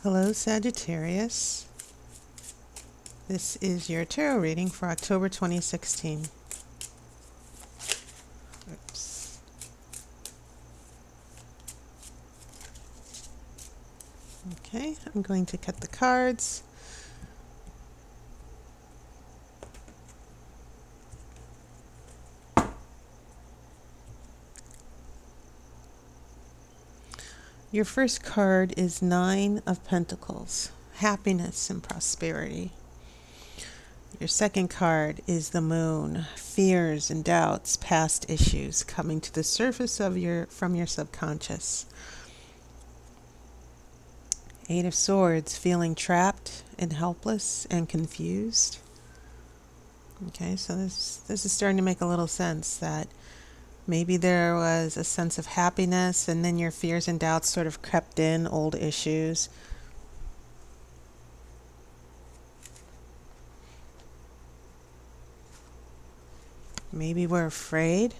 Hello, Sagittarius. This is your tarot reading for October 2016. Oops. Okay, I'm going to cut the cards. Your first card is Nine of Pentacles, happiness and prosperity. Your second card is the Moon, fears and doubts, past issues coming to the surface of from your subconscious. Eight of Swords, feeling trapped and helpless and confused. Okay, so this is starting to make a little sense that maybe there was a sense of happiness and then your fears and doubts sort of crept in, old issues. Maybe we're afraid.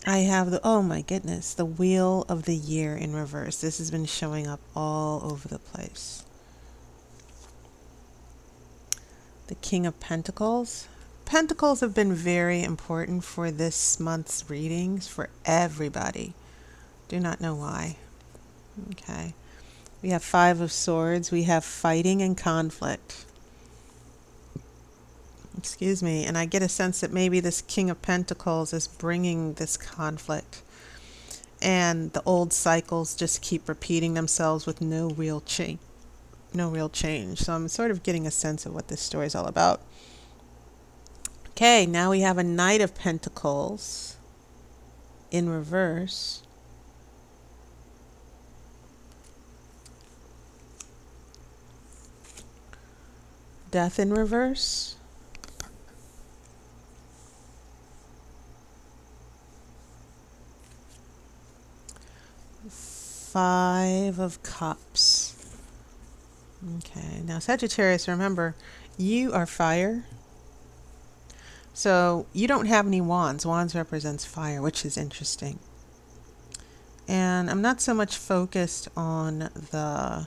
I have oh my goodness, the Wheel of the Year in reverse. This has been showing up all over the place. The King of Pentacles. Pentacles have been very important for this month's readings for everybody. Do not know why. Okay. We have Five of Swords. We have fighting and conflict. Excuse me. And I get a sense that maybe this King of Pentacles is bringing this conflict. And the old cycles just keep repeating themselves with no real change. So I'm sort of getting a sense of what this story is all about. Okay, now we have a Knight of Pentacles in reverse. Death in reverse. Five of Cups. Okay, now Sagittarius, remember, you are fire. So you don't have any wands. Wands represents fire, which is interesting. And I'm not so much focused on the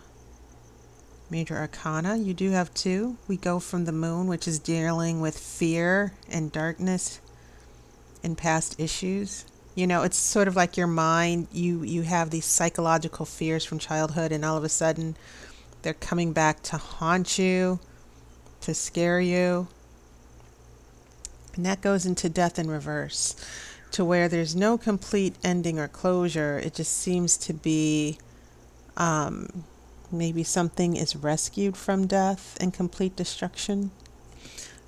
major arcana. You do have two. We go from the Moon, which is dealing with fear and darkness and past issues. You know, it's sort of like your mind. You have these psychological fears from childhood, and all of a sudden they're coming back to haunt you, to scare you. And that goes into Death in reverse, to where there's no complete ending or closure. It just seems to be maybe something is rescued from death and complete destruction.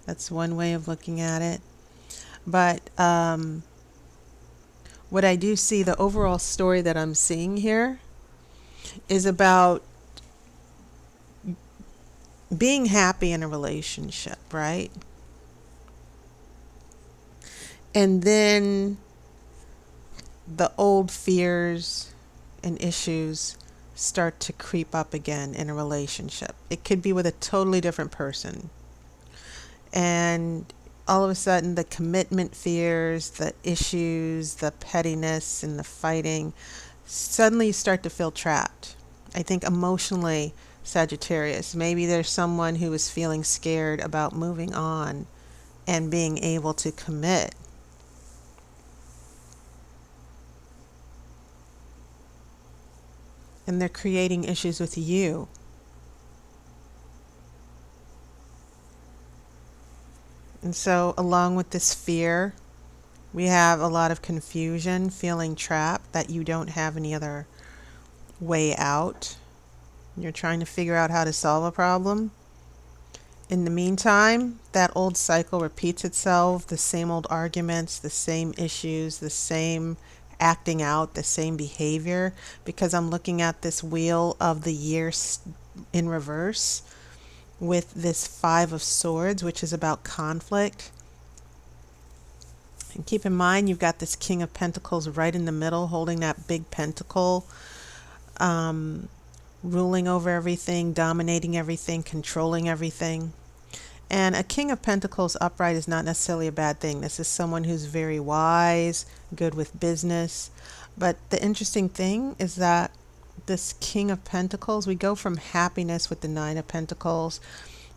That's one way of looking at it. But what I do see, the overall story that I'm seeing here is about being happy in a relationship, right? And then the old fears and issues start to creep up again in a relationship. It could be with a totally different person. And all of a sudden the commitment fears, the issues, the pettiness and the fighting, suddenly you start to feel trapped. I think emotionally, Sagittarius, maybe there's someone who is feeling scared about moving on and being able to commit. And they're creating issues with you. And so along with this fear, we have a lot of confusion, feeling trapped, that you don't have any other way out. You're trying to figure out how to solve a problem. In the meantime, that old cycle repeats itself, the same old arguments, the same issues, the same acting out, the same behavior, because I'm looking at this Wheel of the Year in reverse with this Five of Swords, which is about conflict. And keep in mind, you've got this King of Pentacles right in the middle, holding that big pentacle, ruling over everything, dominating everything, controlling everything. And a King of Pentacles upright is not necessarily a bad thing. This is someone who's very wise, good with business. But the interesting thing is that this King of Pentacles. We go from happiness with the Nine of Pentacles,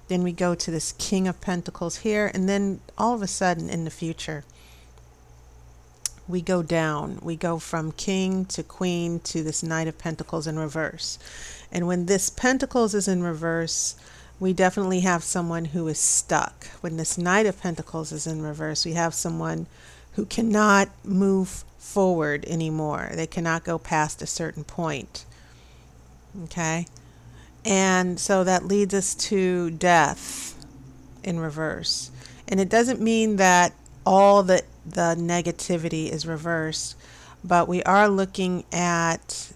then we go to this King of Pentacles here, and then all of a sudden in the future, we go down. We go from King to Queen to this Knight of Pentacles in reverse. And when this Pentacles is in reverse, we definitely have someone who is stuck. When this Knight of Pentacles is in reverse, we have someone who cannot move forward anymore. They cannot go past a certain point. Okay? And so that leads us to death in reverse. And it doesn't mean that all the negativity is reversed, but we are looking at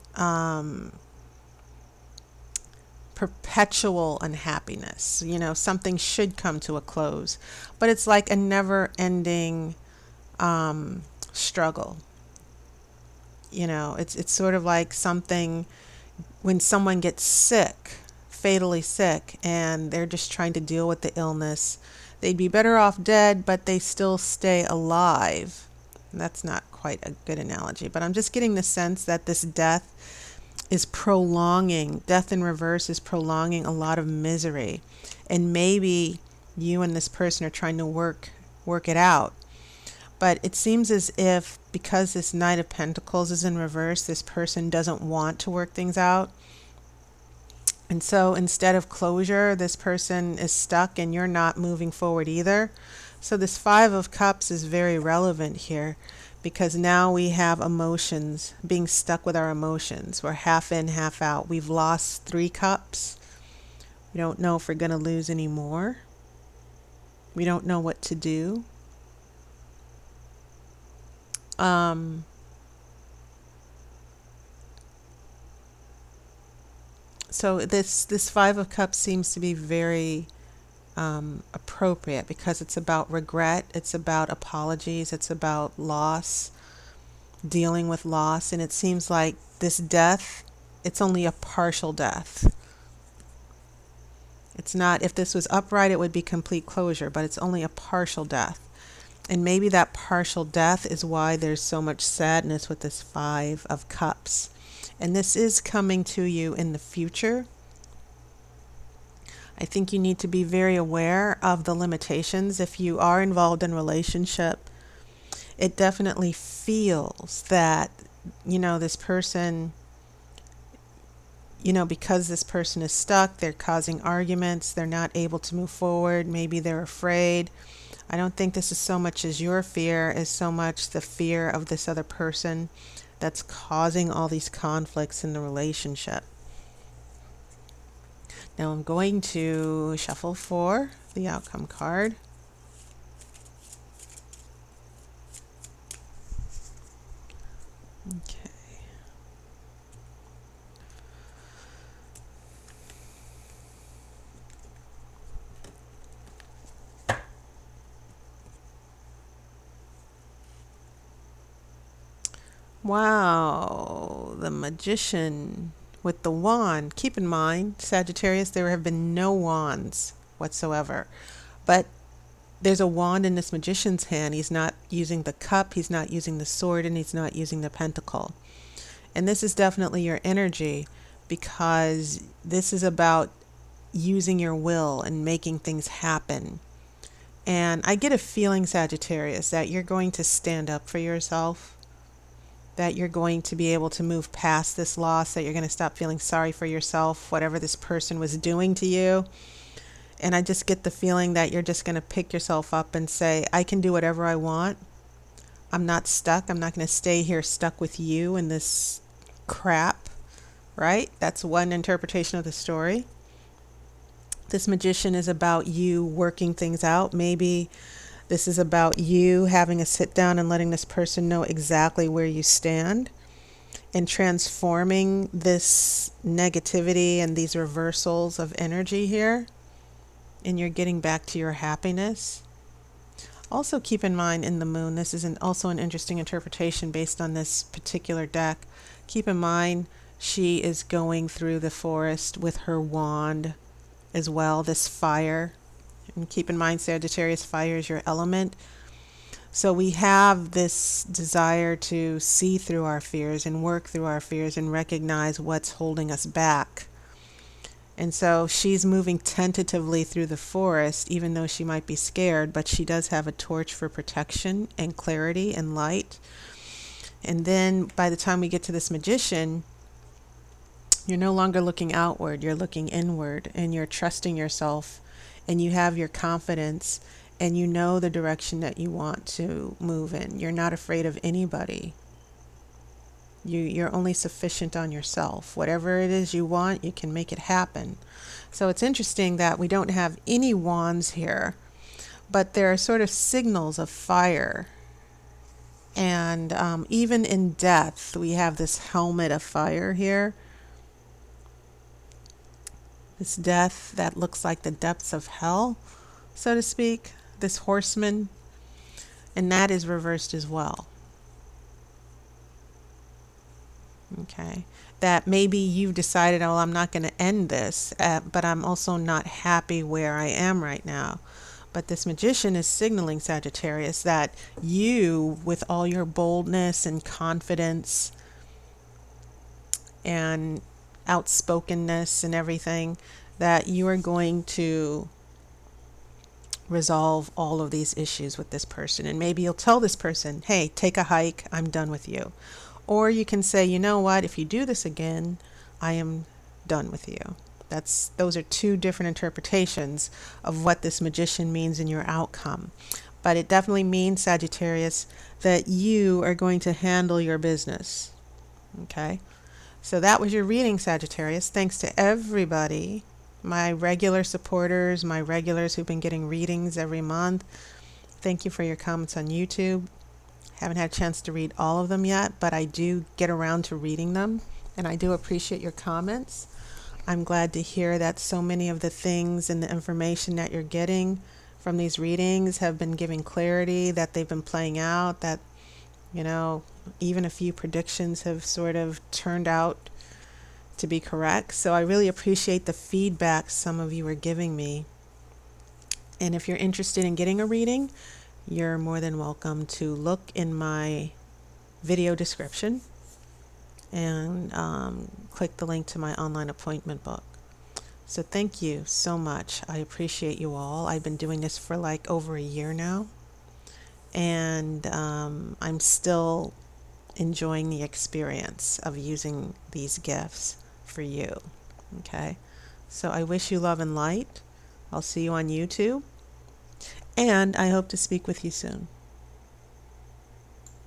perpetual unhappiness. You know, something should come to a close, but it's like a never-ending struggle. You know, it's sort of like something when someone gets sick, fatally sick, and they're just trying to deal with the illness. They'd be better off dead, but they still stay alive. And that's not quite a good analogy, but I'm just getting the sense that this death is prolonging. Death in reverse is prolonging a lot of misery. And maybe you and this person are trying to work it out. But it seems as if because this Knight of Pentacles is in reverse, this person doesn't want to work things out. And so instead of closure, this person is stuck and you're not moving forward either. So this Five of Cups is very relevant here because now we have emotions, being stuck with our emotions. We're half in, half out. We've lost 3 cups. We don't know if we're going to lose any more. We don't know what to do. So this Five of Cups seems to be very appropriate because it's about regret, it's about apologies, it's about loss, dealing with loss, and it seems like this death, it's only a partial death. It's not, if this was upright, it would be complete closure, but it's only a partial death. And maybe that partial death is why there's so much sadness with this Five of Cups. And this is coming to you in the future. I think you need to be very aware of the limitations. If you are involved in a relationship, it definitely feels that, you know, this person, you know, because this person is stuck, they're causing arguments, they're not able to move forward, maybe they're afraid. I don't think this is so much as your fear as so much the fear of this other person that's causing all these conflicts in the relationship. Now I'm going to shuffle for the outcome card. Okay. Wow, the Magician with the wand. Keep in mind, Sagittarius, there have been no wands whatsoever. But there's a wand in this Magician's hand. He's not using the cup, he's not using the sword, and he's not using the pentacle. And this is definitely your energy because this is about using your will and making things happen. And I get a feeling, Sagittarius, that you're going to stand up for yourself, that you're going to be able to move past this loss, that you're going to stop feeling sorry for yourself, whatever this person was doing to you. And I just get the feeling that you're just going to pick yourself up and say, I can do whatever I want. I'm not stuck. I'm not going to stay here stuck with you in this crap, right? That's one interpretation of the story. This Magician is about you working things out. Maybe this is about you having a sit down and letting this person know exactly where you stand and transforming this negativity and these reversals of energy here. And you're getting back to your happiness. Also keep in mind in the moon, this is also an interesting interpretation based on this particular deck. Keep in mind she is going through the forest with her wand as well, this fire. And keep in mind, Sagittarius, fire is your element. So we have this desire to see through our fears and work through our fears and recognize what's holding us back. And so she's moving tentatively through the forest, even though she might be scared, but she does have a torch for protection and clarity and light. And then by the time we get to this magician, you're no longer looking outward, you're looking inward, and you're trusting yourself, and you have your confidence, and you know the direction that you want to move in. You're not afraid of anybody. You're only sufficient on yourself. Whatever it is you want, you can make it happen. So it's interesting that we don't have any wands here, but there are sort of signals of fire. And even in death, we have this helmet of fire here. This death that looks like the depths of hell, so to speak. This horseman. And that is reversed as well. Okay. That maybe you've decided, oh, I'm not going to end this, but I'm also not happy where I am right now. But this magician is signaling, Sagittarius, that you, with all your boldness and confidence and outspokenness and everything, that you are going to resolve all of these issues with this person. And maybe you'll tell this person, hey, take a hike, I'm done with you. Or you can say, you know what, if you do this again, I am done with you. Those are two different interpretations of what this magician means in your outcome. But it definitely means, Sagittarius, that you are going to handle your business. Okay? So that was your reading, Sagittarius. Thanks to everybody, my regular supporters, my regulars who've been getting readings every month. Thank you for your comments on YouTube. Haven't had a chance to read all of them yet, but I do get around to reading them, and I do appreciate your comments. I'm glad to hear that so many of the things and the information that you're getting from these readings have been giving clarity, that they've been playing out, that, even a few predictions have sort of turned out to be correct. So I really appreciate the feedback some of you are giving me. And if you're interested in getting a reading, you're more than welcome to look in my video description and click the link to my online appointment book. So thank you so much. I appreciate you all. I've been doing this for like over a year now, and I'm still enjoying the experience of using these gifts for you. Okay? So I wish you love and light. I'll see you on YouTube, and I hope to speak with you soon.